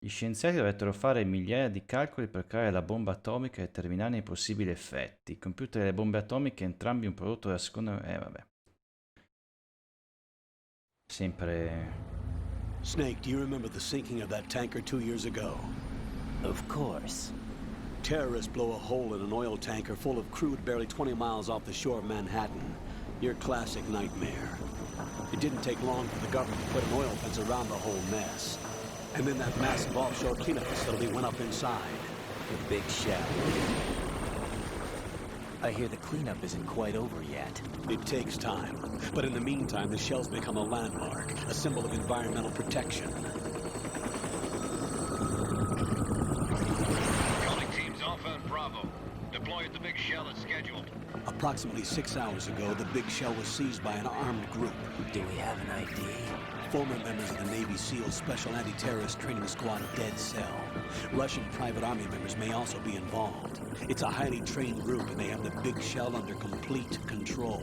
Gli scienziati dovettero fare migliaia di calcoli per creare la bomba atomica e determinarne i possibili effetti. I computer e le bombe atomiche, entrambi un prodotto della seconda... vabbè. Sempre... Snake, do you remember the sinking of that tanker 2 years ago? Of course. Terrorists blow a hole in an oil tanker full of crude barely 20 miles off the shore of Manhattan. Your classic nightmare. It didn't take long for the government to put an oil fence around the whole mess. And then that massive offshore cleanup facility went up inside. The big shell. I hear the cleanup isn't quite over yet. It takes time. But in the meantime, the shell's become a landmark, a symbol of environmental protection. Calling teams Alpha and Bravo. Deploy at the big shell as scheduled. Approximately 6 hours ago, the big shell was seized by an armed group. Do we have an ID? Former members of the Navy SEALs Special Anti-Terrorist Training Squad Dead Cell. Russian private army members may also be involved. It's a highly trained group and they have the big shell under complete control.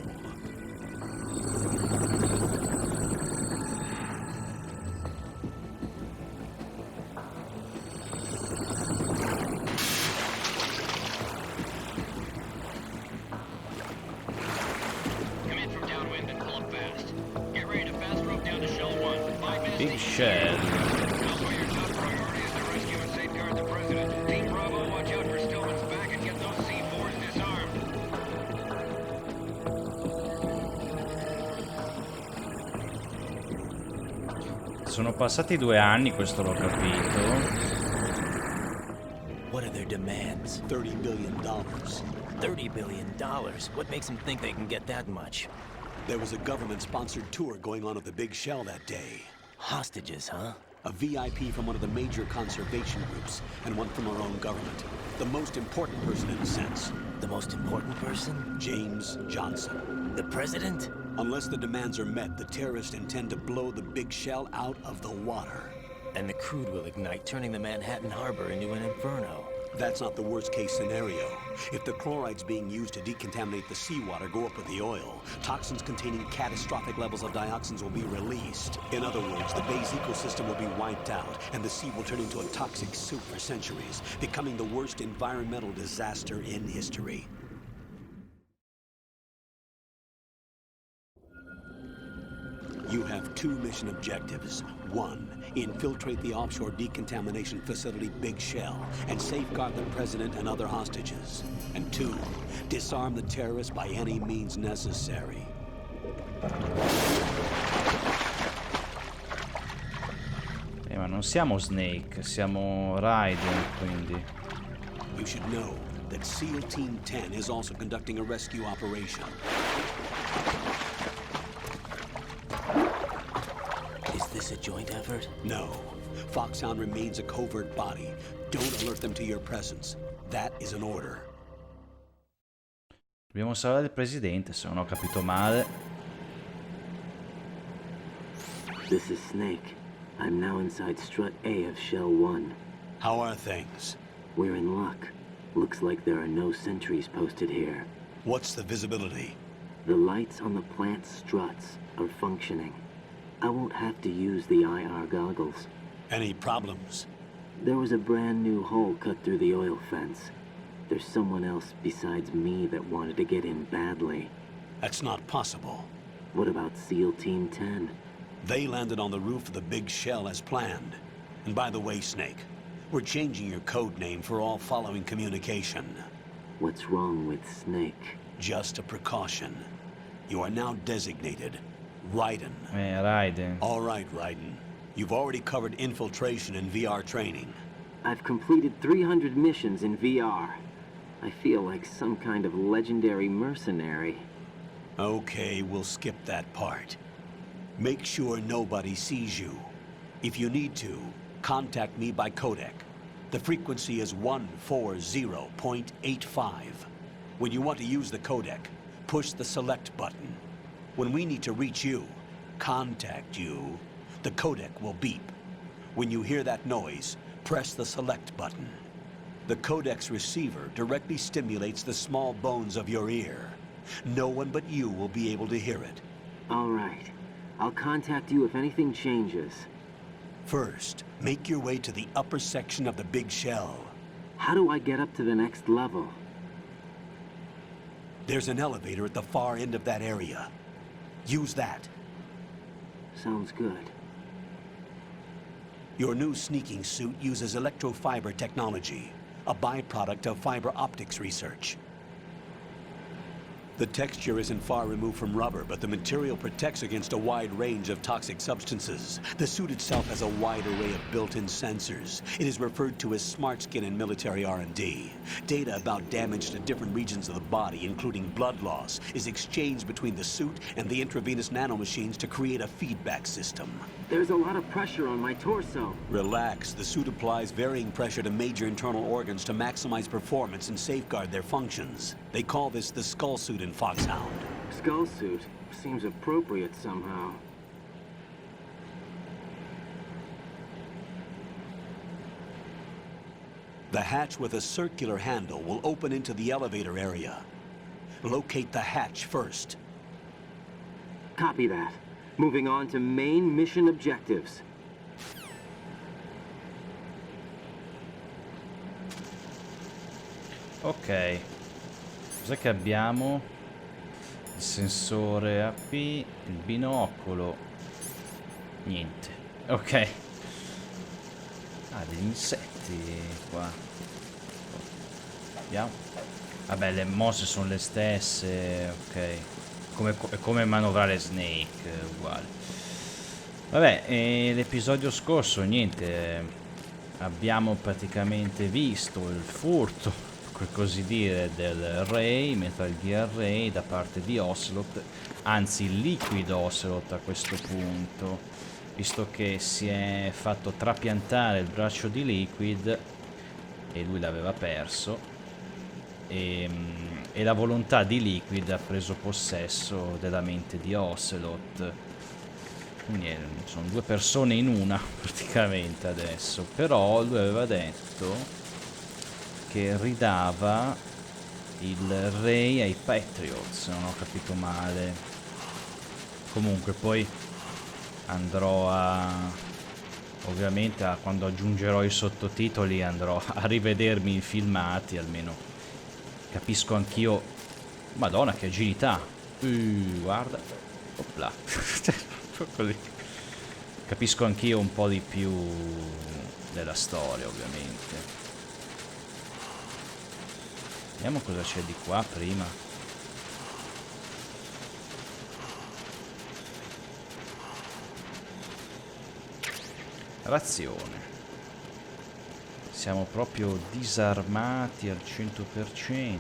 Come in from downwind and pull up fast. Get ready to fast rope down to Shell 1. 5 minutes. Big Shell. Also, your top priority is to rescue and safeguard the president. Team Bravo, watch out for Stillman's back and get those C4s disarmed. Sono passati 2 anni, questo l'ho capito. What are their demands? $30 billion. $30 billion? What makes them think they can get that much? There was a government-sponsored tour going on at the big shell that day. Hostages, huh? A VIP from one of the major conservation groups, and one from our own government. The most important person in a sense. The most important person? James Johnson. The president? Unless the demands are met, the terrorists intend to blow the big shell out of the water. And the crude will ignite, turning the Manhattan Harbor into an inferno. That's not the worst-case scenario. If the chlorides being used to decontaminate the seawater go up with the oil, toxins containing catastrophic levels of dioxins will be released. In other words, the bay's ecosystem will be wiped out, and the sea will turn into a toxic soup for centuries, becoming the worst environmental disaster in history. You have 2 mission objectives. 1, infiltrate the offshore decontamination facility Big Shell and safeguard the president and other hostages. And 2, disarm the terrorists by any means necessary. Ma non siamo Snake, siamo Raiden, quindi... You should know that SEAL Team 10 is also conducting a rescue operation. Is this a joint effort? No. Foxhound remains a covert body. Don't alert them to your presence. That is an order. Dobbiamo salvare il presidente, se non ho capito male. This is Snake. I'm now inside Strut A of Shell 1. How are things? We're in luck. Looks like there are no sentries posted here. What's the visibility? The lights on the plant struts are functioning. I won't have to use the IR goggles. Any problems? There was a brand new hole cut through the oil fence. There's someone else besides me that wanted to get in badly. That's not possible. What about SEAL Team 10? They landed on the roof of the Big Shell as planned. And by the way, Snake, we're changing your code name for all following communication. What's wrong with Snake? Just a precaution. You are now designated Raiden. Raiden. All right, Raiden. You've already covered infiltration and VR training. I've completed 300 missions in VR. I feel like some kind of legendary mercenary. Okay, we'll skip that part. Make sure nobody sees you. If you need to, contact me by codec. The frequency is 140.85. When you want to use the codec, push the select button. When we need to reach you, contact you, the codec will beep. When you hear that noise, press the select button. The codec's receiver directly stimulates the small bones of your ear. No one but you will be able to hear it. All right. I'll contact you if anything changes. First, make your way to the upper section of the big shell. How do I get up to the next level? There's an elevator at the far end of that area. Use that. Sounds good. Your new sneaking suit uses electrofiber technology, a byproduct of fiber optics research. The texture isn't far removed from rubber, but the material protects against a wide range of toxic substances. The suit itself has a wide array of built-in sensors. It is referred to as smart skin in military R&D. Data about damage to different regions of the body, including blood loss, is exchanged between the suit and the intravenous nanomachines to create a feedback system. There's a lot of pressure on my torso. Relax. The suit applies varying pressure to major internal organs to maximize performance and safeguard their functions. They call this the skull suit in Foxhound. Skull suit seems appropriate somehow. The hatch with a circular handle will open into the elevator area. Locate the hatch first. Copy that. Moving on to main mission objectives. Ok. Cos'è che abbiamo? Il sensore AP, il binocolo. Niente. Ok. Ah, degli insetti qua. Vediamo. Vabbè, le mosse sono le stesse. Ok. Come manovrare Snake, uguale. Vabbè, l'episodio scorso, niente. Abbiamo praticamente visto il furto, per così dire, del Ray, Metal Gear Ray, da parte di Ocelot, anzi il Liquid Ocelot a questo punto, visto che si è fatto trapiantare il braccio di Liquid e lui l'aveva perso, e la volontà di Liquid ha preso possesso della mente di Ocelot. Quindi sono due persone in una praticamente adesso. Però lui aveva detto che ridava il Ray ai Patriots, se non ho capito male. Comunque poi andrò ovviamente quando aggiungerò i sottotitoli andrò a rivedermi i filmati, almeno capisco anch'io. Madonna, che agilità! Guarda. Opla. Così. Capisco anch'io un po' di più della storia, ovviamente. Vediamo cosa c'è di qua prima. Razione. Siamo proprio disarmati al 100%.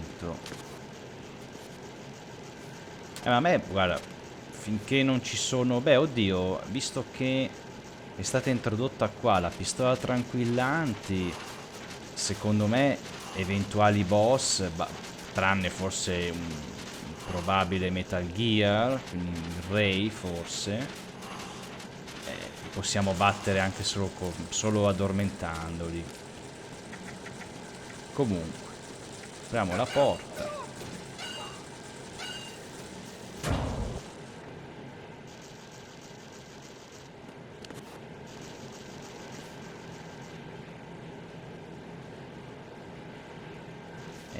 Ma a me, guarda, finché non ci sono... Beh, oddio, visto che è stata introdotta qua la pistola tranquillanti, secondo me eventuali boss, tranne forse un probabile Metal Gear, quindi il Ray forse, possiamo battere anche solo addormentandoli. Comunque, apriamo la porta.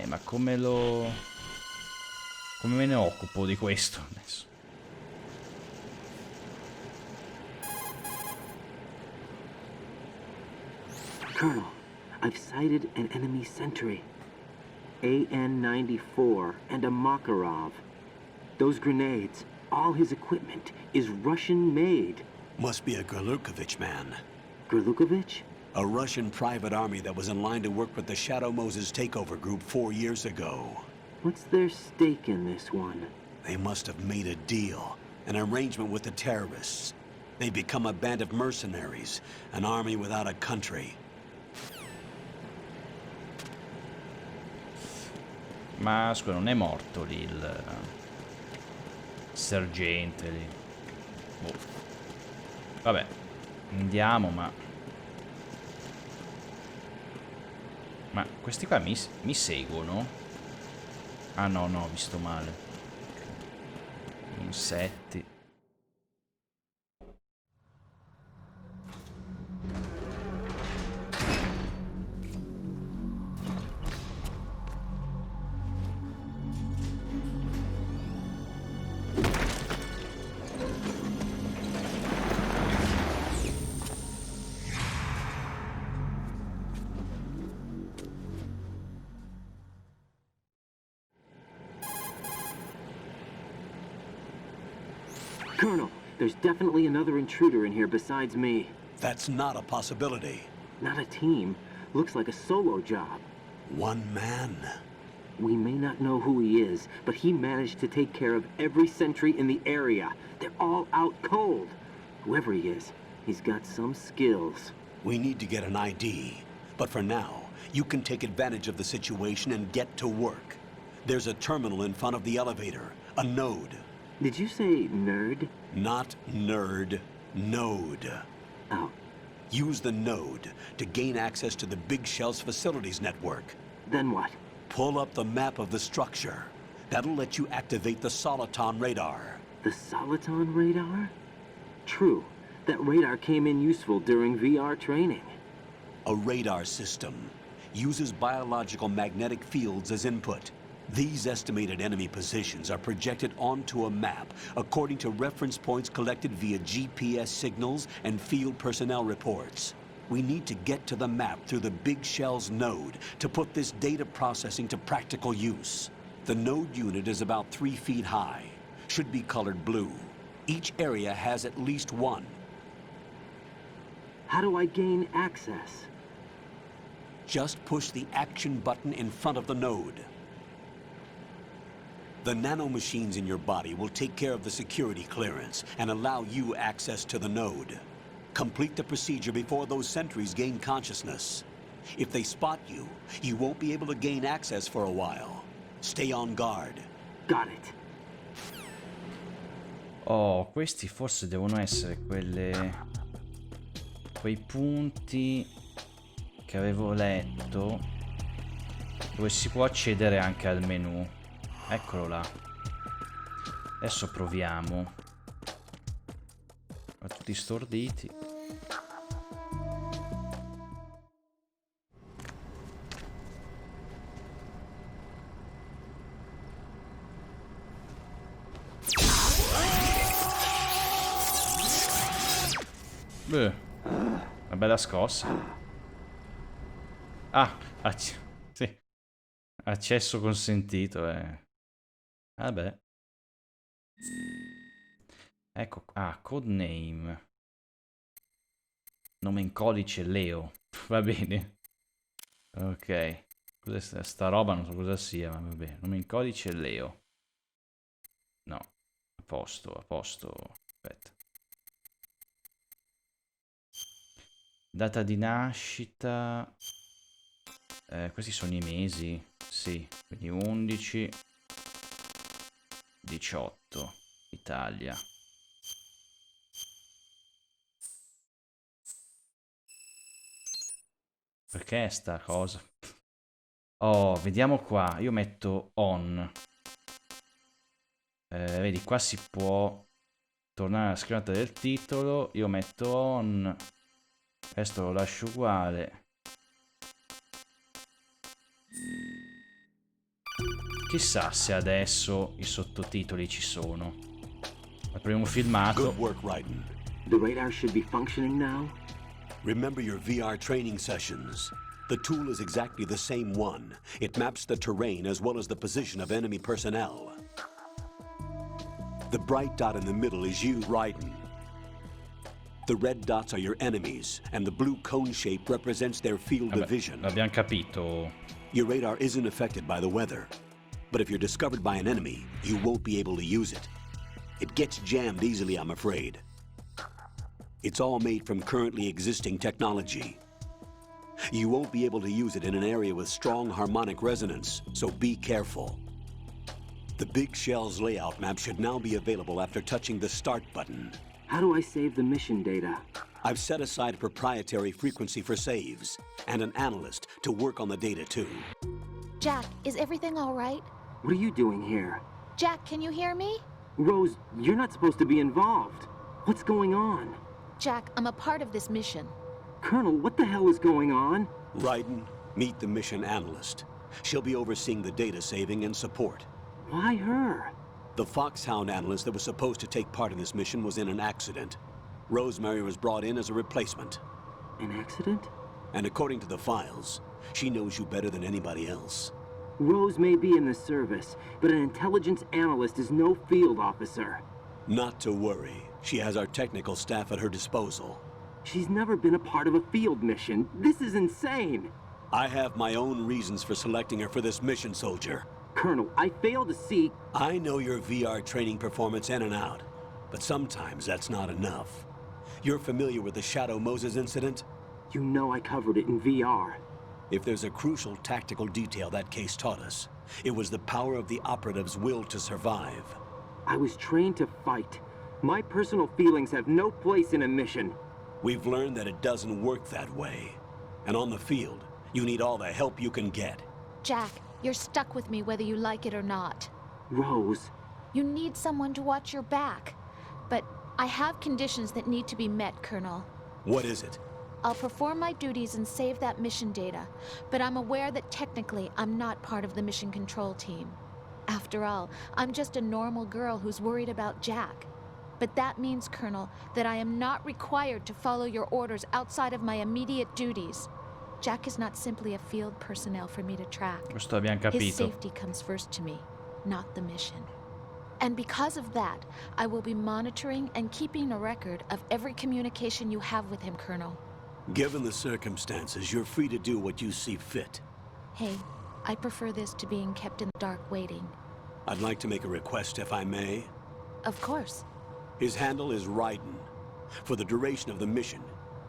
Ma come me ne occupo di questo adesso? Colonel, I've sighted an enemy sentry. AN-94 and a Makarov. Those grenades, all his equipment, is Russian-made. Must be a Gerlukovich man. Gerlukovich? A Russian private army that was in line to work with the Shadow Moses takeover group 4 years ago. What's their stake in this one? They must have made a deal, an arrangement with the terrorists. They've become a band of mercenaries, an army without a country. Ma scusa, non è morto lì il sergente lì. Boh. Vabbè, andiamo, ma questi qua mi seguono? Ah no, ho visto male. Insetti. Colonel, there's definitely another intruder in here besides me. That's not a possibility. Not a team. Looks like a solo job. One man. We may not know who he is, but he managed to take care of every sentry in the area. They're all out cold. Whoever he is, he's got some skills. We need to get an ID. But for now, you can take advantage of the situation and get to work. There's a terminal in front of the elevator. A node. Did you say nerd? Not nerd. Node. Oh, Use the node to gain access to the Big Shell's facilities network. then what? Pull up the map of the structure. That'll let you activate the Soliton radar. The Soliton radar? True. That radar came in useful during VR training. A radar system uses biological magnetic fields as input. These estimated enemy positions are projected onto a map according to reference points collected via GPS signals and field personnel reports. We need to get to the map through the Big Shell's node to put this data processing to practical use. The node unit is about 3 feet high, should be colored blue. Each area has at least one. How do I gain access? Just push the action button in front of the node. The nanomachines in your body will take care of the security clearance and allow you access to the node. Complete the procedure before those sentries gain consciousness. If they spot you, you won't be able to gain access for a while. Stay on guard. Got it. Oh, questi forse devono essere quei punti che avevo letto dove si può accedere anche al menu. Eccolo là. Adesso proviamo. A tutti storditi. Beh, una bella scossa. Ah, sì. Accesso consentito, Vabbè. Ecco, codename. Nome in codice Leo. Va bene. Ok. Cos'è sta roba? Non so cosa sia, ma va bene. Nome in codice Leo. No. A posto, a posto. Aspetta. Data di nascita. Questi sono i mesi. Sì, quindi 11. 18. Italia. Perché sta cosa? Oh, vediamo qua. Io metto on. Vedi, qua si può tornare alla schermata del titolo. Io metto on. Questo lo lascio uguale. Chissà se adesso i sottotitoli ci sono. Apriamo filmato. Good work, Raiden. The radar should be functioning now? Remember your VR training sessions. The tool is exactly the same one. It maps the terrain as well as the position of enemy personnel. The bright dot in the middle is you, Raiden. The red dots are your enemies, and the blue cone shape represents their field of vision. L'abbiamo capito. Your radar isn't affected by the weather, but if you're discovered by an enemy, you won't be able to use it. It gets jammed easily, I'm afraid. It's all made from currently existing technology. You won't be able to use it in an area with strong harmonic resonance, so be careful. The Big Shell's layout map should now be available after touching the Start button. How do I save the mission data? I've set aside a proprietary frequency for saves, and an analyst to work on the data too. Jack, is everything all right? What are you doing here? Jack, can you hear me? Rose, you're not supposed to be involved. What's going on? Jack, I'm a part of this mission. Colonel, what the hell is going on? Raiden, meet the mission analyst. She'll be overseeing the data saving and support. Why her? The Foxhound analyst that was supposed to take part in this mission was in an accident. Rosemary was brought in as a replacement. An accident? And according to the files, she knows you better than anybody else. Rose may be in the service, but an intelligence analyst is no field officer. Not to worry. She has our technical staff at her disposal. She's never been a part of a field mission. This is insane! I have my own reasons for selecting her for this mission, soldier. Colonel, I fail to see... I know your VR training performance in and out, but sometimes that's not enough. You're familiar with the Shadow Moses incident? You know I covered it in VR. If there's a crucial tactical detail that case taught us, it was the power of the operative's will to survive. I was trained to fight. My personal feelings have no place in a mission. We've learned that it doesn't work that way. And on the field, you need all the help you can get. Jack, you're stuck with me whether you like it or not. Rose, You need someone to watch your back. But I have conditions that need to be met, Colonel. What is it? I'll perform my duties and save that mission data, but I'm aware that technically I'm not part of the mission control team. After all, I'm just a normal girl who's worried about Jack. But that means, Colonel, that I am not required to follow your orders outside of my immediate duties. Jack is not simply a field personnel for me to track. Questo abbiamo His capito. safety comes first to me, not the mission. And because of that, I will be monitoring and keeping a record of every communication you have with him, Colonel. Given the circumstances, you're free to do what you see fit. Hey, I prefer this to being kept in the dark waiting. I'd like to make a request, if I may. Of course. His handle is Raiden. For the duration of the mission,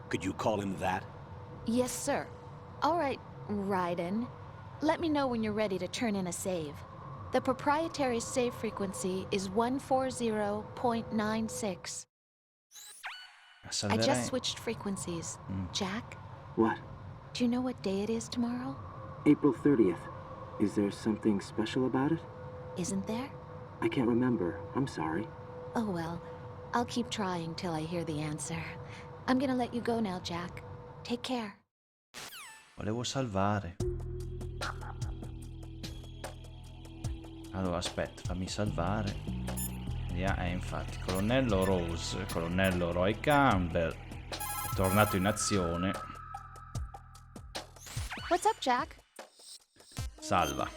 could you call him that? Yes, sir. All right, Raiden. Let me know when you're ready to turn in a save. The proprietary save frequency is 140.96. I Salverei. just switched frequencies. Jack, what? do you know what day it is tomorrow? April 30th. Is there something special about it? Isn't there? I can't remember. I'm sorry. Oh well, I'll keep trying till I hear the answer. I'm gonna let you go now, Jack. Take care. Volevo salvare. Allora, aspetta, fammi salvare. Infatti, colonnello Rose, colonnello Roy Campbell è tornato in azione. What's up, Jack? Salva.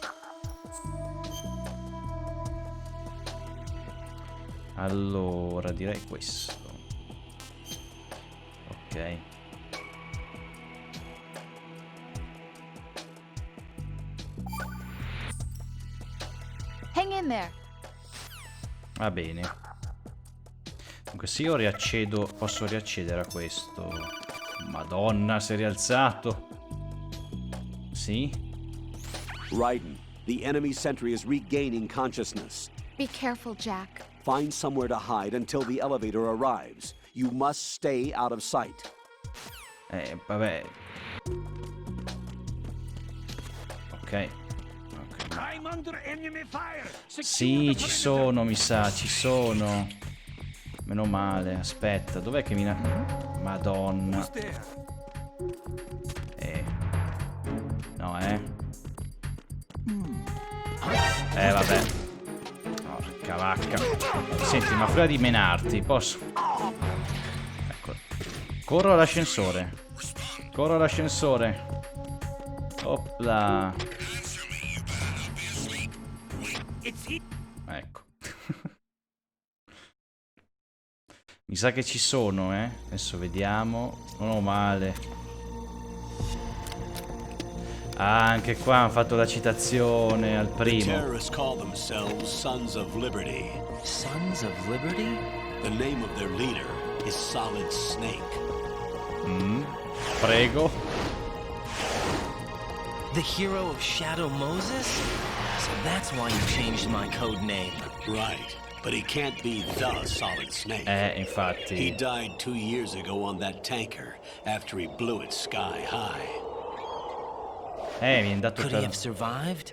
Allora, direi questo. Ok. Hang in there. Va bene. Comunque se io riaccedo, posso riaccedere a questo. Madonna, si è rialzato. Sì? Raiden, the enemy sentry is regaining consciousness. Be careful, Jack. Find somewhere to hide until the elevator arrives. You must stay out of sight. Vabbè. Ok. I'm under enemy fire. Sì, ci sono, mi sa, ci sono. Meno male, aspetta, dov'è che mi... Madonna. No, vabbè. Porca vacca. Senti, ma prima di menarti, posso... Ecco. Corro all'ascensore. Corro all'ascensore. Opla. Ecco. Mi sa che ci sono, Adesso vediamo. Non ho male. Ah, anche qua hanno fatto la citazione al The primo. terrorists call themselves Sons of Liberty. Sons of Liberty? The name of their leader is Solid Snake. Prego. The hero of Shadow Moses? So that's why you changed my code name. Right, but he can't be the Solid Snake. He Infatti. died 2 years ago on that tanker after he blew it sky high. Mi è dato Could he per... have survived?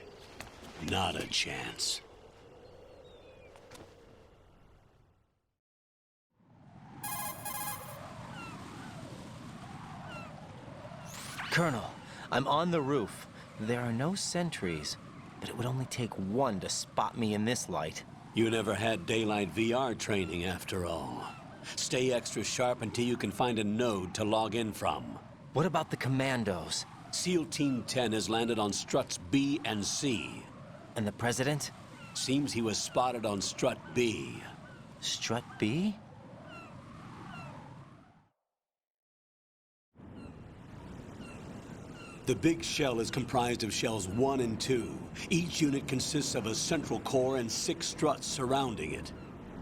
Not a chance. Colonel, I'm on the roof. There are no sentries, but it would only take one to spot me in this light. You never had daylight VR training after all. Stay extra sharp until you can find a node to log in from. What about the commandos? SEAL Team 10 has landed on struts B and C. And the president? Seems he was spotted on strut B. Strut B? The big shell is comprised of shells 1 and 2. Each unit consists of a central core and 6 struts surrounding it.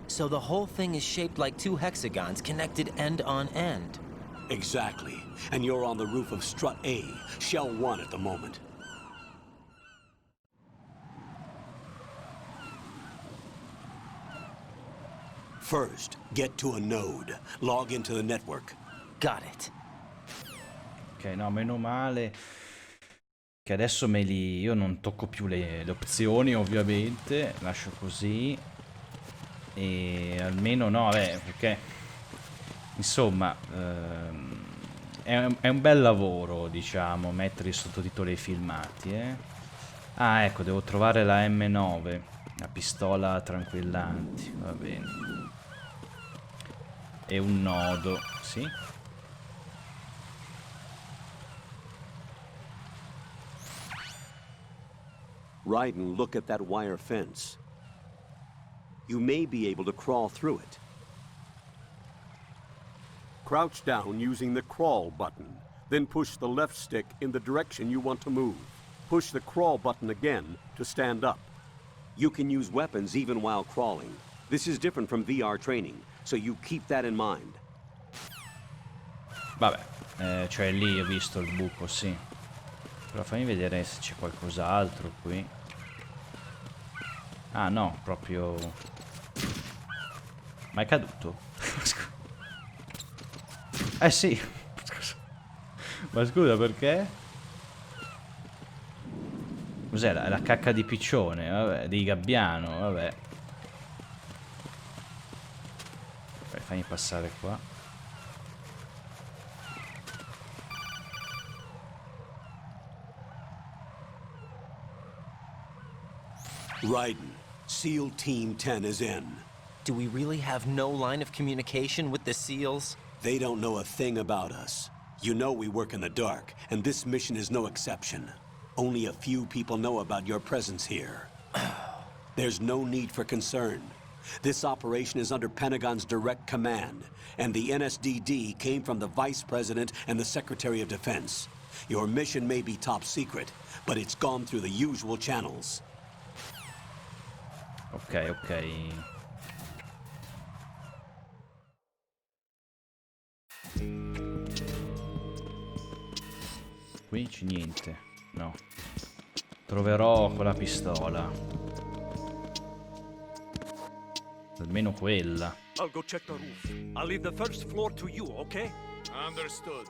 So the whole thing is shaped like 2 hexagons connected end on end. Exactly. And you're on the roof of strut A, shell 1 at the moment. First, get to a node. Log into the network. Got it. Ok, no, meno male che adesso me li... Io non tocco più le opzioni, ovviamente. Lascio così. E almeno no, vabbè, perché... Insomma, è un bel lavoro, diciamo, mettere i sottotitoli ai filmati, eh. Ah, ecco, devo trovare la M9, la pistola tranquillanti, va bene. E un nodo, sì? Raiden, look at that wire fence. You may be able to crawl through it. Crouch down using the crawl button. Then push the left stick in the direction you want to move. Push the crawl button again to stand up. You can use weapons even while crawling. This is different from VR training, so you keep that in mind. Vabbè, cioè lì ho visto il buco, sì. Però fammi vedere se c'è qualcos'altro qui. Ah no, proprio... Ma è caduto? Sì. Scusa. Ma scusa, perché? Cos'è la cacca di piccione? Vabbè, di gabbiano, vabbè. Fammi passare qua. Raiden, SEAL Team 10 is in. Do we really have no line of communication with the SEALs? They don't know a thing about us. You know we work in the dark, and this mission is no exception. Only a few people know about your presence here. There's no need for concern. This operation is under Pentagon's direct command, and the NSDD came from the Vice President and the Secretary of Defense. Your mission may be top secret, but it's gone through the usual channels. Ok, ok. Qui c'è niente. No. Troverò quella pistola. Almeno quella. I'll go check the roof. I'll leave the first floor to you, okay? Understood.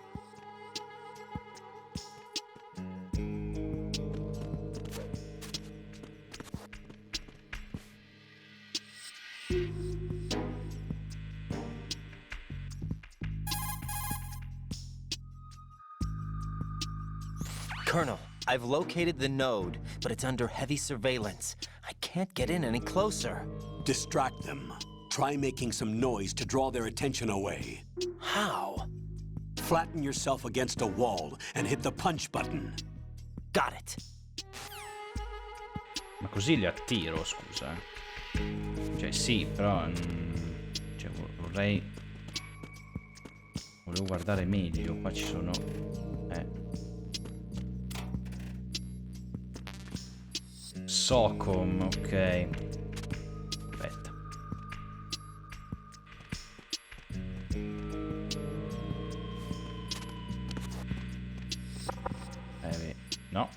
Colonel, I've located the node, but it's under heavy surveillance. I can't get in any closer. Distract them. Try making some noise to draw their attention away. How? Flatten yourself against a wall and hit the punch button. Got it. Ma così li attiro, scusa. Cioè sì, però... cioè vorrei... Volevo guardare meglio. Qua ci sono... Socom, ok. Aspetta. No.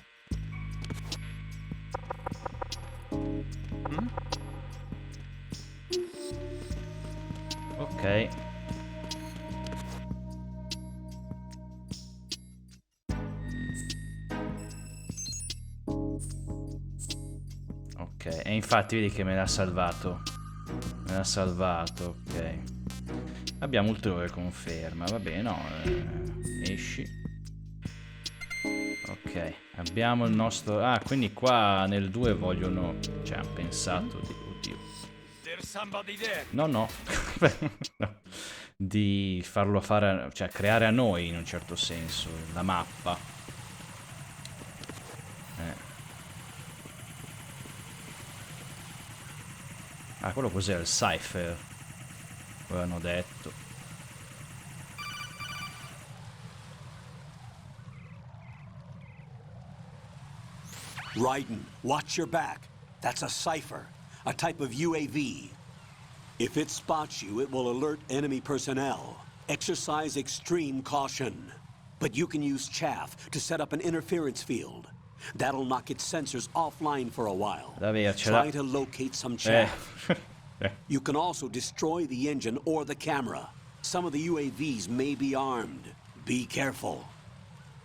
Ok. Ok, e infatti vedi che me l'ha salvato. Me l'ha salvato, ok. Abbiamo ulteriore conferma, va bene, no. Esci. Ok, abbiamo il nostro... Ah, quindi qua nel 2 vogliono... Cioè, hanno pensato di... Oddio. No, no. No. Di farlo fare... Cioè, creare a noi, in un certo senso, la mappa. Ah, quello cos'è? Il cipher. avevano detto. Raiden, watch your back. That's a cipher, a type of UAV. If it spots you, it will alert enemy personnel. Exercise extreme caution. But you can use chaff to set up an interference field. That'll knock its sensors offline for a while. Try to locate some chaff. You can also destroy the engine or the camera. Some of the UAVs may be armed. Be careful.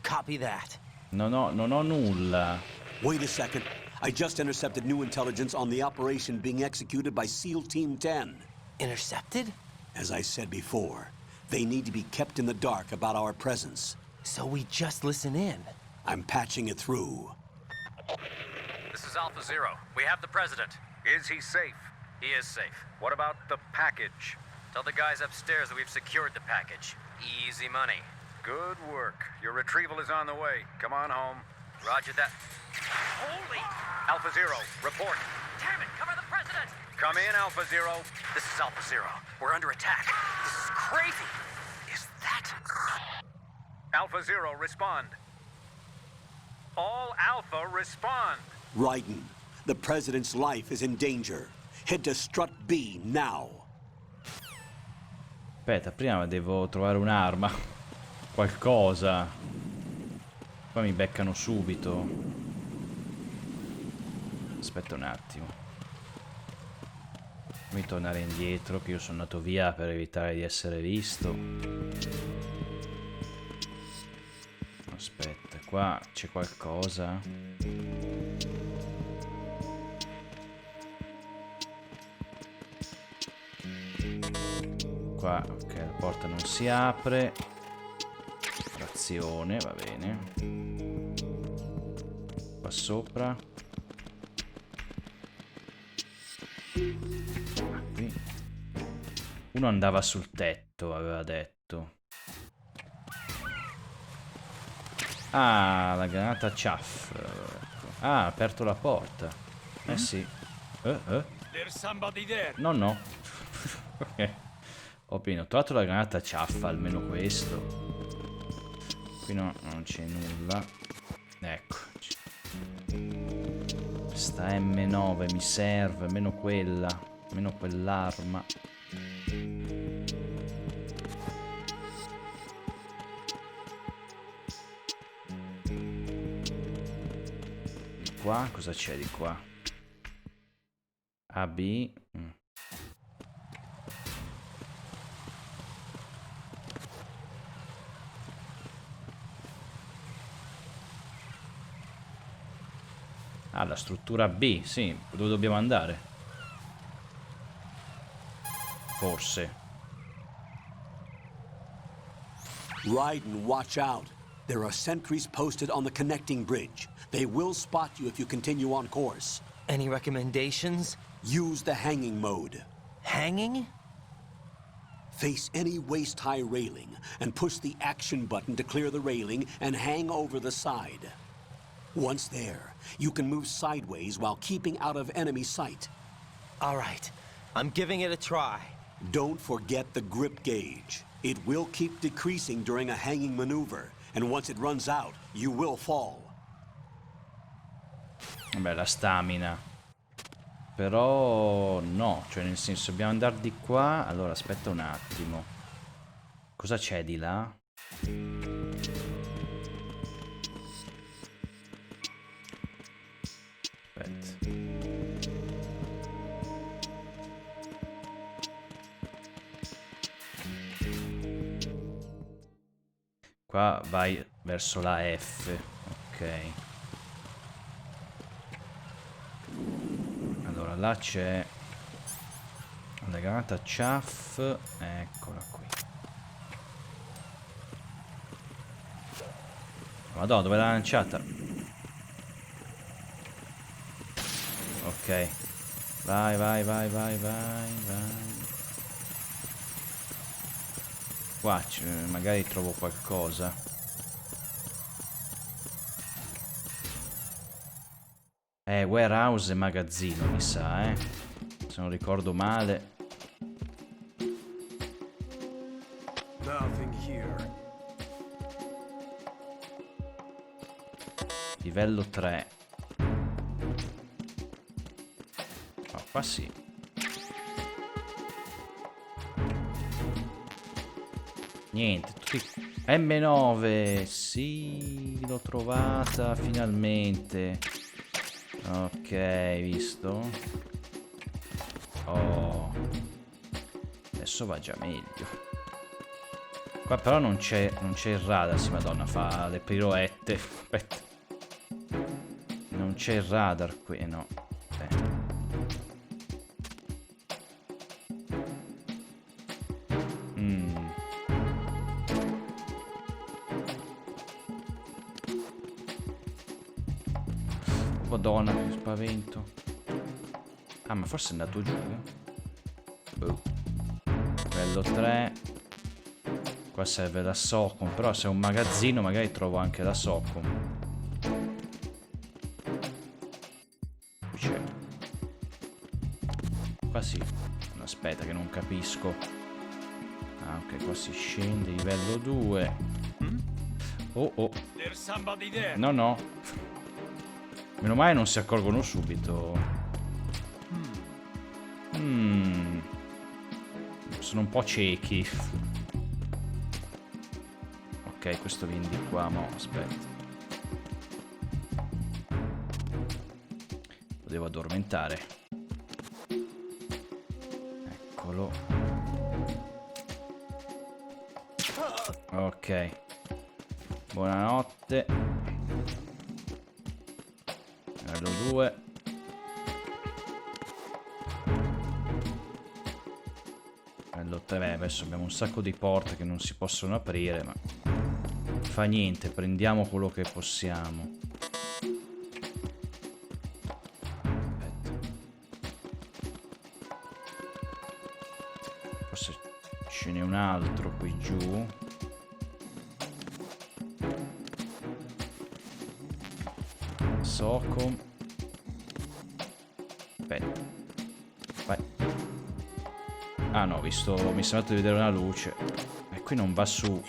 Copy that. Non ho nulla. Wait a second. I just intercepted new intelligence on the operation being executed by SEAL Team 10. Intercepted? As I said before, they need to be kept in the dark about our presence. So we just listen in. I'm patching it through. This is Alpha Zero. We have the president. Is he safe? He is safe. What about the package? Tell the guys upstairs that we've secured the package. Easy money. Good work. Your retrieval is on the way. Come on home. Roger that. Holy! Alpha Zero, report. Damn it! Cover the president! Come in, Alpha Zero. This is Alpha Zero. We're under attack. This is crazy. Is that... Alpha Zero, respond. All Alpha, respond. Raiden, the president's life is in danger. Head to Strut B now. Aspetta, prima devo trovare un'arma. Qualcosa. Poi mi beccano subito. Aspetta un attimo. Fammi tornare indietro, che io sono andato via per evitare di essere visto. Aspetta, qua c'è qualcosa. Qua, ok, la porta non si apre. Frazione, va bene. Qua sopra. Qui. Uno andava sul tetto, aveva detto. Ah, la granata chaff. Ah, ha aperto la porta. Eh sì. There's somebody there. No, no. Ok. Ho appena trovato la granata ciaffa, almeno questo. Qui no, non c'è nulla. Eccoci. Questa M9 mi serve, meno quella, meno quell'arma. Di qua, cosa c'è di qua? AB. Ah, la struttura B, sì, dove dobbiamo andare? Forse. Raiden, watch out. There are sentries posted on the connecting bridge. They will spot you if you continue on course. Any recommendations? Use the hanging mode. Hanging? Face any waist-high railing and push the action button to clear the railing and hang over the side. Once there, you can move sideways while keeping out of enemy sight. All right. I'm giving it a try. Don't forget the grip gauge. It will keep decreasing during a hanging maneuver, and once it runs out, you will fall. Vabbè, la stamina. Però no, cioè nel senso dobbiamo andare di qua. Allora aspetta un attimo. Cosa c'è di là? Aspetta. Qua vai verso la F. Ok. Allora là c'è la granata chaff. Eccola qui. Madonna, dove l'ha lanciata? Ok. Vai, vai, vai, vai, vai, vai. Qua magari trovo qualcosa. Warehouse e magazzino, mi sa, se non ricordo male. Nothing here. Livello 3. Oh, qua sì. Niente, tutti... M9, sì, l'ho trovata finalmente. Ok, visto? Oh, adesso va già meglio. Qua però non c'è il radar, sì, madonna, fa le piroette. Aspetta. Non c'è il radar qui, no. Madonna, che spavento. Ah, ma forse è andato giù. Boh. Livello 3. Qua serve la Socom. Però se è un magazzino magari trovo anche la Socom. Qui c'è. Qua sì. Aspetta che non capisco. Ah, ok, qua si scende. Livello 2. Oh, oh. No, no. Meno male non si accorgono subito. Sono un po' ciechi. Ok, questo viene di qua, mo, aspetta. Lo devo addormentare. Eccolo. Ok. Buonanotte. Livello 2. Livello 3. Adesso abbiamo un sacco di porte che non si possono aprire, ma fa niente, prendiamo quello che possiamo. Aspetta. Forse ce n'è un altro qui giù. Socom. Aspetta. Vai. Ah no, visto, mi è sembrato di vedere una luce. E qui non va su.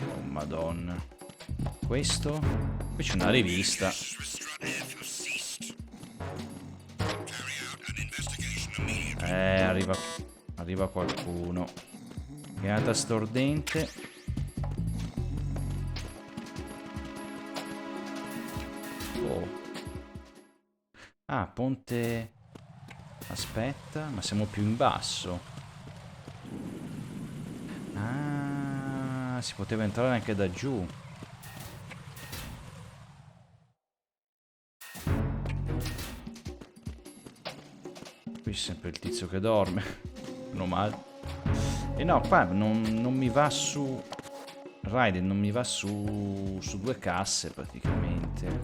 Oh madonna. Questo? Qui c'è una rivista. Arriva qualcuno. Pianta stordente. Oh. Ah, ponte. Aspetta, ma siamo più in basso. Ah, si poteva entrare anche da giù. Qui c'è sempre il tizio che dorme. Meno male. E no, qua non mi va su. Raiden non mi va su due casse praticamente.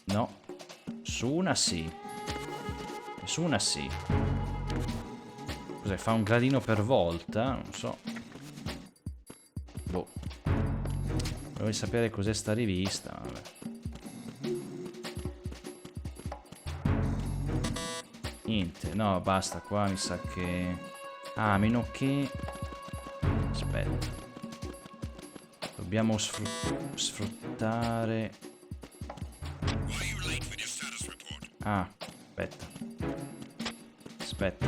No. Su una sì. Su una sì. Cos'è? Fa un gradino per volta? Non so. Boh. Volevo sapere cos'è sta rivista. Vabbè. Niente. No, basta. Qua mi sa che... Ah, a meno che... Aspetta. Dobbiamo sfruttare... Ah, aspetta. Aspetta.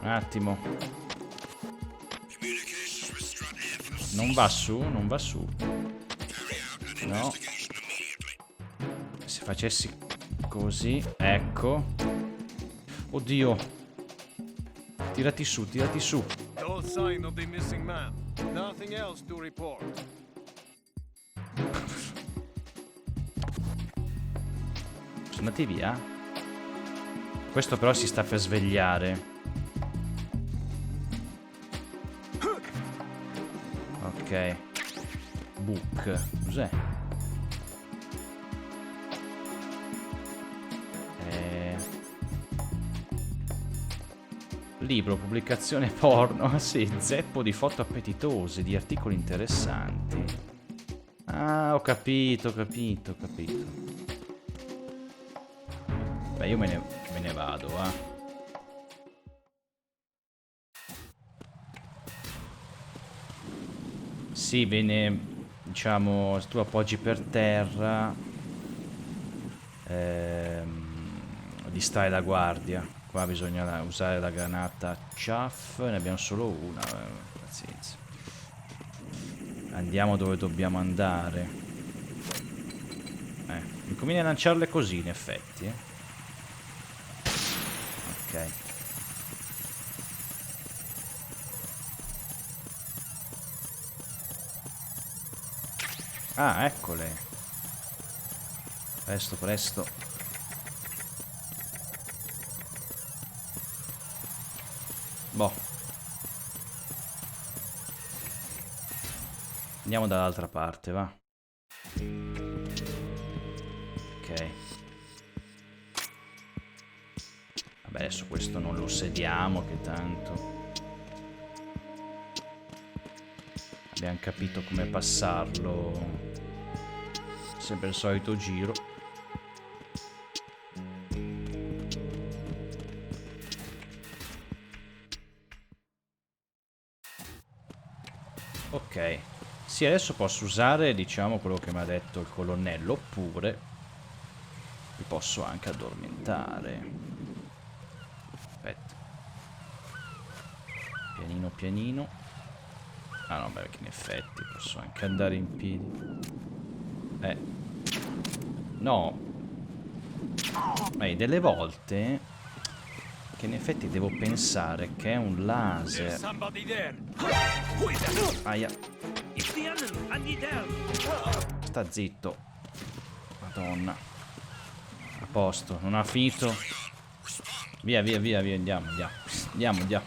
Un attimo. Non va su, non va su. No. Se facessi così, ecco. Oddio. Tirati su, tirati su. No sign of the missing man. Nothing else to report. Sono andati via? Questo però si sta per svegliare. Ok. Book. Cos'è? Libro, pubblicazione porno. Ah sì, zeppo di foto appetitose, di articoli interessanti. Ah, ho capito, ho capito, ho capito. Beh, io me ne vado, va. Sì, viene, diciamo, se tu appoggi per terra, distrae la guardia. Qua bisogna usare la granata chaff, ne abbiamo solo una, pazienza. Andiamo dove dobbiamo andare. Mi conviene lanciarle così, in effetti, Ok. Ah, eccole. Presto, presto. Boh. Andiamo dall'altra parte, va. Ok. Vabbè, adesso questo non lo sediamo, che tanto. Abbiamo capito come passarlo. Sempre il solito giro. Ok. Sì, adesso posso usare, diciamo, quello che mi ha detto il colonnello, oppure mi posso anche addormentare. Aspetta. Pianino pianino. Ah no, beh, perché in effetti posso anche andare in piedi. No. Delle volte che in effetti devo pensare che è un laser. Aia. Sta zitto. Madonna. A posto, non ha finito. Via, via, via, via, andiamo, andiamo. Andiamo, andiamo.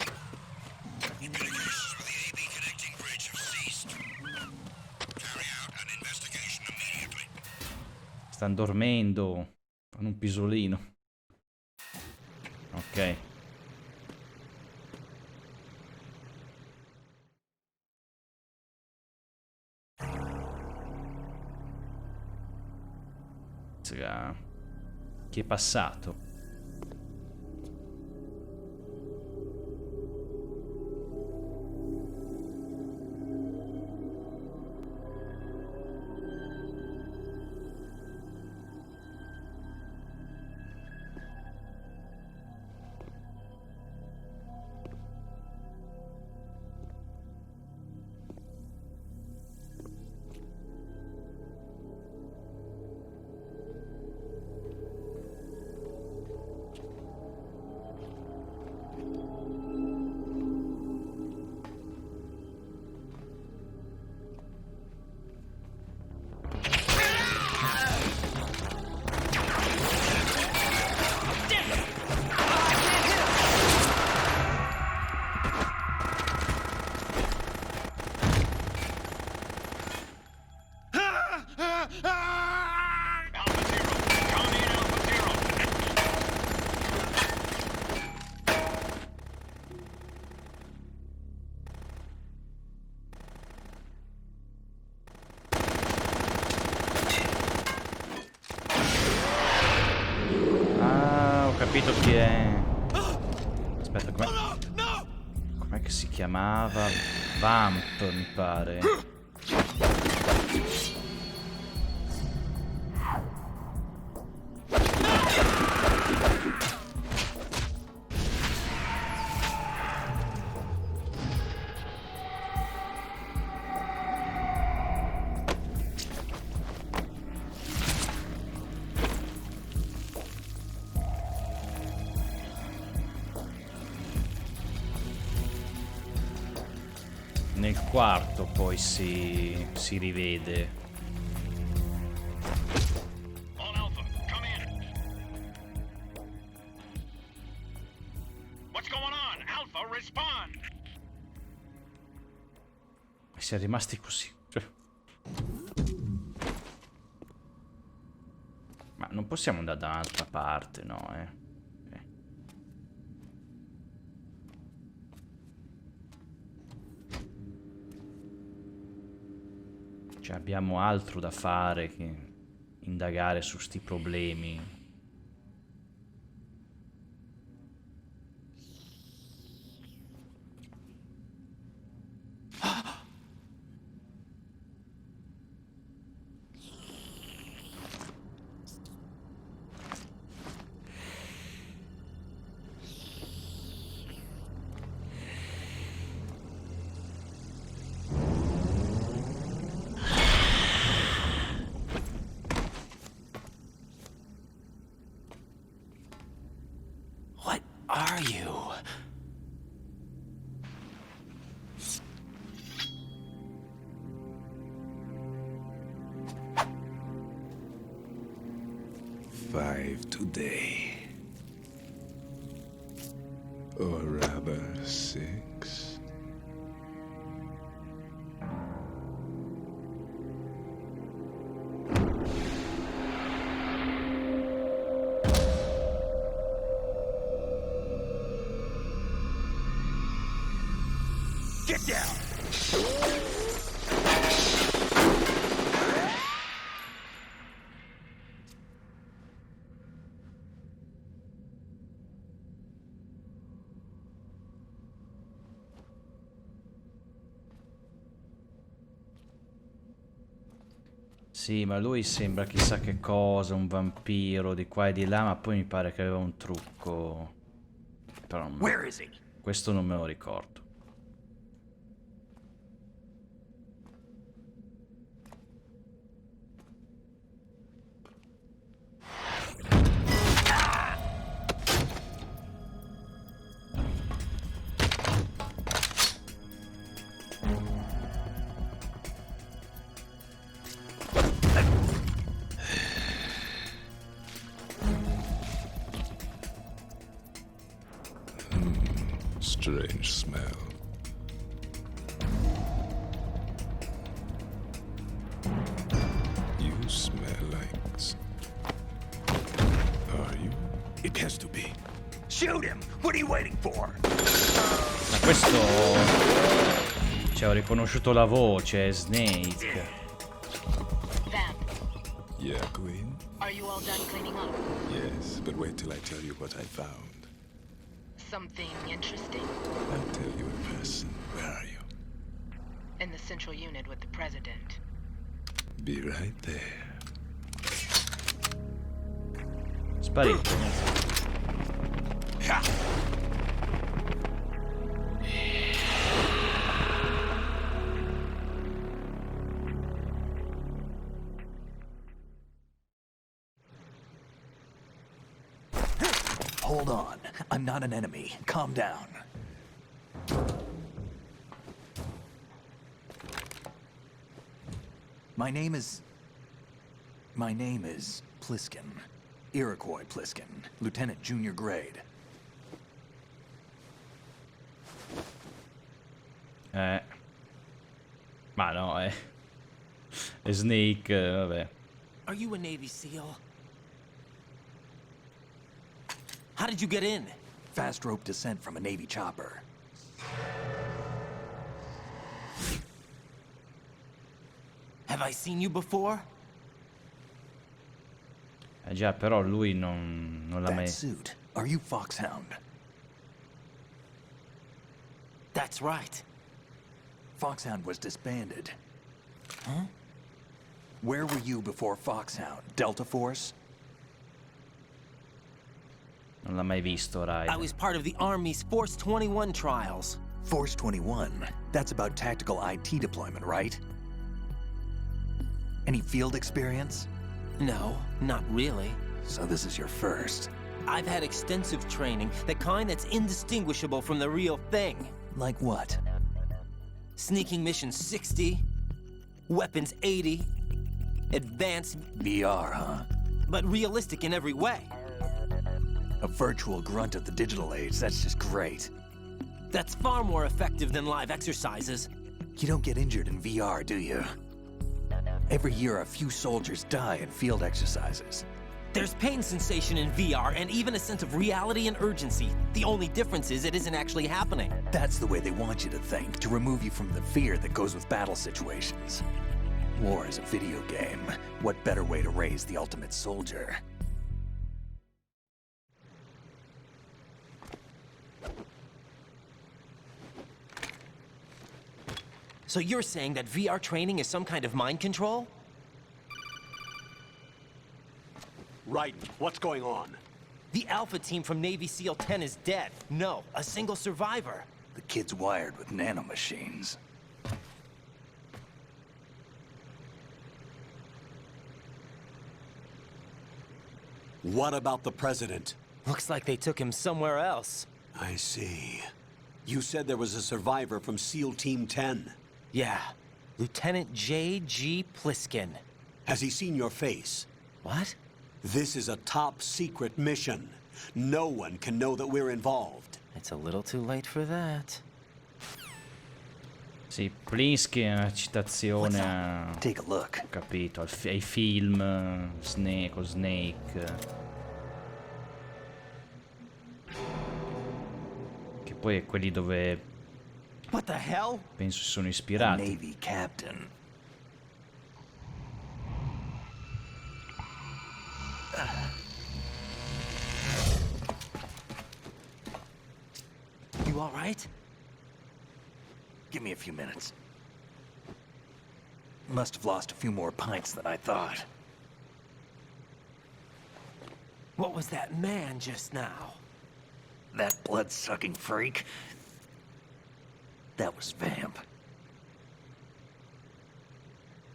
Stanno dormendo. Fanno un pisolino. Ok. Chi è passato? Capito chi è. Aspetta, com'è che si chiamava? Vamp, mi pare. Nel quarto poi si rivede. All Alpha, come in. What's going on? Alpha, respond. E si è rimasti così. Ma non possiamo andare da un'altra parte, no, Cioè abbiamo altro da fare che indagare su sti problemi. 5 today. Or rather, 6. Get down! Sì, ma lui sembra chissà che cosa, un vampiro di qua e di là, ma poi mi pare che aveva un trucco. Però Where is he? questo non me lo ricordo. Strange smell. You smell like... Are you? It has to be. Shoot him! What are you waiting for? Ma questo... Cioè, ho riconosciuto la voce, è Snake. Vamp, Yeah, Queen? are you all done cleaning up? Yes, but wait till I tell you what I found. Something interesting? I'll tell you in person. Where are you? In the central unit with the president. Be right there. Sparito. Hold on. I'm not an enemy. Calm down. My name is Pliskin. Iroquois Pliskin. Lieutenant Junior Grade. Ma no, è Snake, vabbè. Are you a Navy SEAL? How did you get in? Fast rope descent from a Navy chopper. Have I seen you before? Già, però lui non l'ha That mai... suit. Are you Foxhound? That's right. Foxhound was disbanded. Huh? Where were you before Foxhound? Delta Force? Non l'ha mai visto, I Raiden. was part of the Army's Force 21 trials. Force 21. That's about tactical IT deployment, right? Any field experience? No, not really. So this is your first. I've had extensive training, the kind that's indistinguishable from the real thing. Like what? Sneaking mission 60, weapons 80, advanced, VR, huh? but realistic in every way. A virtual grunt of the digital age, that's just great. That's far more effective than live exercises. You don't get injured in VR, do you? Every year, a few soldiers die in field exercises. There's pain sensation in VR and even a sense of reality and urgency. The only difference is it isn't actually happening. That's the way they want you to think, to remove you from the fear that goes with battle situations. War is a video game. What better way to raise the ultimate soldier? So you're saying that VR training is some kind of mind control? Right. What's going on? The Alpha team from Navy SEAL 10 is dead. No, a single survivor. The kid's wired with nanomachines. What about the president? Looks like they took him somewhere else. I see. You said there was a survivor from SEAL Team 10. Yeah, Lieutenant J.G. Pliskin. Has he seen your face? What? This is a top secret mission. No one can know that we're involved. It's a little too late for that. Sì, Plinsky è una citazione a... Take a look. Ho capito, ai film Snake o Snake. Che poi è quelli dove What the hell? penso si sono A ispirati. Navy captain. You all right? Give me a few minutes. Must have lost a few more pints than I thought. What was that man just now? That blood-sucking freak? That was Vamp.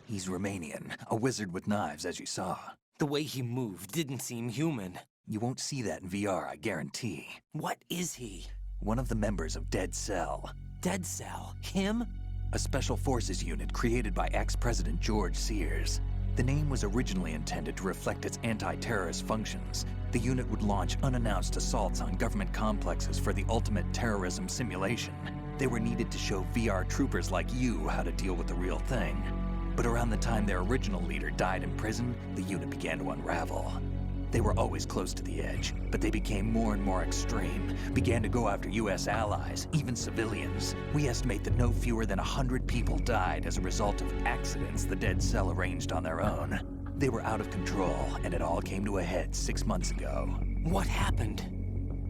He's Romanian, a wizard with knives, as you saw. The way he moved didn't seem human. You won't see that in VR, I guarantee. What is he? One of the members of Dead Cell. Dead Cell? Him? A special forces unit created by ex-President George Sears. The name was originally intended to reflect its anti-terrorist functions. The unit would launch unannounced assaults on government complexes for the ultimate terrorism simulation. They were needed to show VR troopers like you how to deal with the real thing. But around the time their original leader died in prison, the unit began to unravel. They were always close to the edge, but they became more and more extreme, began to go after US allies, even civilians. We estimate that no fewer than 100 people died as a result of accidents the Dead Cell arranged on their own. They were out of control, and it all came to a head 6 months ago. What happened?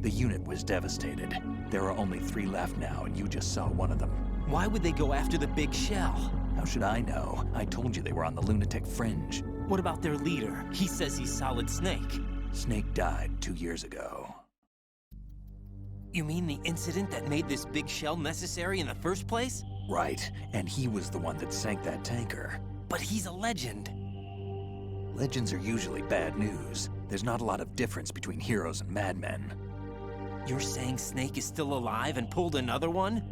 The unit was devastated. There are only 3 left now, and you just saw one of them. Why would they go after the big shell? How should I know? I told you they were on the lunatic fringe. What about their leader? He says he's Solid Snake. Snake died 2 years ago. You mean the incident that made this big shell necessary in the first place? Right, and he was the one that sank that tanker. But he's a legend. Legends are usually bad news. There's not a lot of difference between heroes and madmen. You're saying Snake is still alive and pulled another one?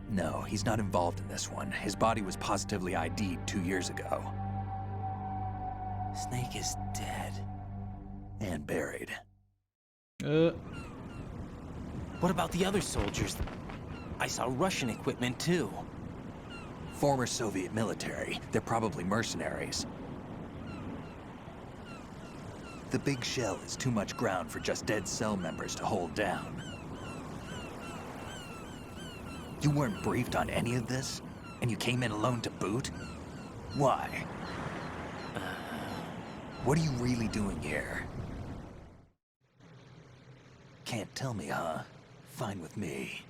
No, he's not involved in this one. His body was positively ID'd 2 years ago. Snake is dead. And buried. What about the other soldiers? I saw Russian equipment too. Former Soviet military. They're probably mercenaries. The big shell is too much ground for just Dead Cell members to hold down. You weren't briefed on any of this? And you came in alone to boot? Why? What are you really doing here? Can't tell me, huh? Fine with me.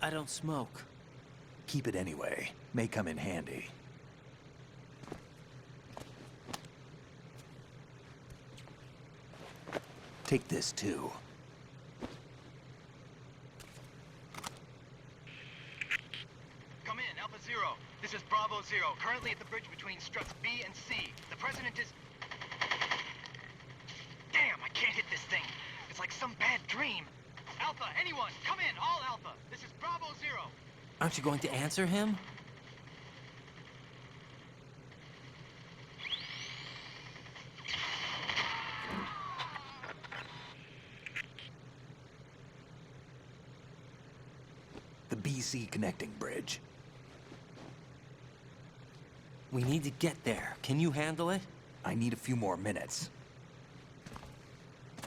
I don't smoke. Keep it anyway. May come in handy. Take this, too. Come in, Alpha Zero. This is Bravo Zero, currently at the bridge between struts B and C. The President is... Damn, I can't hit this thing. It's like some bad dream. Alpha, anyone, come in, all Alpha. This is Bravo Zero. Aren't you going to answer him? The BC connecting bridge. We need to get there. Can you handle it? I need a few more minutes.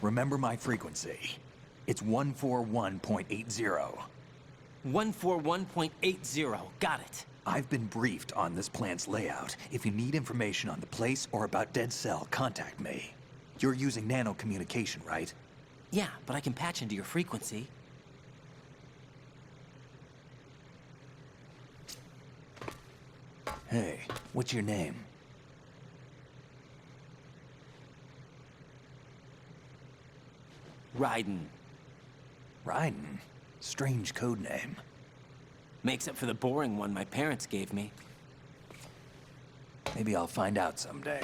Remember my frequency. It's 141.80. 141.80. Got it. I've been briefed on this plant's layout. If you need information on the place or about Dead Cell, contact me. You're using nano communication, right? Yeah, but I can patch into your frequency. Hey, what's your name? Raiden. Raiden? Strange code name. Makes up for the boring one my parents gave me. Maybe I'll find out someday.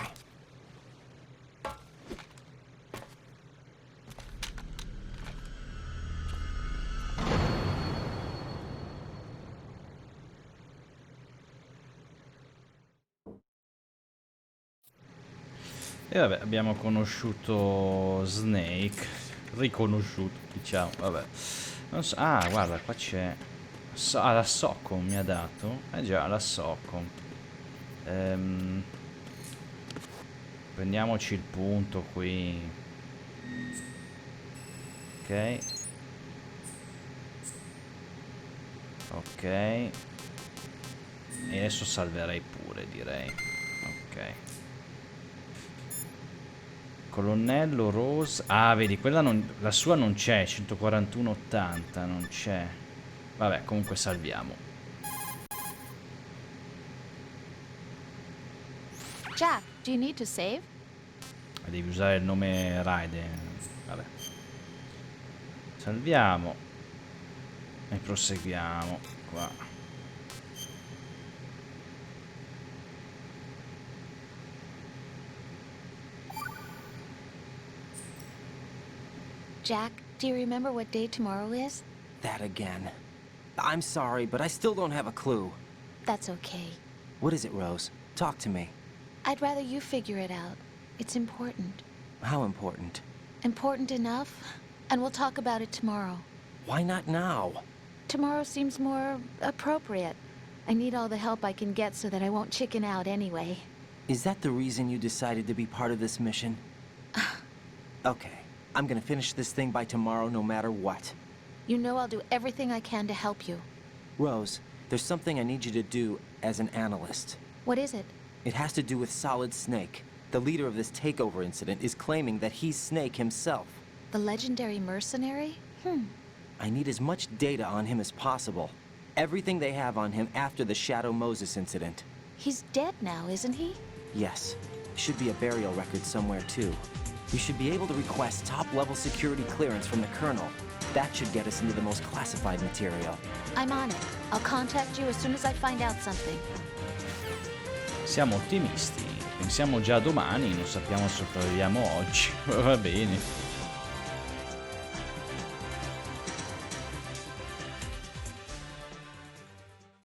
E vabbè, abbiamo conosciuto Snake. Riconosciuto, diciamo, vabbè. Non so, ah, guarda, qua c'è... la Socom mi ha dato. Eh già, la Socom. Prendiamoci il punto qui. Ok. Ok. E adesso salverei pure, direi. Ok. Colonnello Rose. Ah, vedi, quella non, la sua non c'è. 141,80 non c'è. Vabbè, comunque salviamo. Jack, do you need to save? Devi usare il nome Raiden. Vabbè. Salviamo. E proseguiamo. Qua. Jack, do you remember what day tomorrow is? That again. I'm sorry, but I still don't have a clue. That's okay. What is it, Rose? Talk to me. I'd rather you figure it out. It's important. How important? Important enough? And we'll talk about it tomorrow. Why not now? Tomorrow seems more appropriate. I need all the help I can get so that I won't chicken out anyway. Is that the reason you decided to be part of this mission? Okay. I'm gonna finish this thing by tomorrow no matter what. You know I'll do everything I can to help you. Rose, there's something I need you to do as an analyst. What is it? It has to do with Solid Snake. The leader of this takeover incident is claiming that he's Snake himself. The legendary mercenary? I need as much data on him as possible. Everything they have on him after the Shadow Moses incident. He's dead now, isn't he? Yes. Should be a burial record somewhere, too. We should be able to request top-level security clearance from the Colonel. That should get us into the most classified material. I'm on it. I'll contact you as soon as I find out something. Siamo ottimisti. Pensiamo già a domani, non sappiamo se sopravviviamo oggi. Va bene.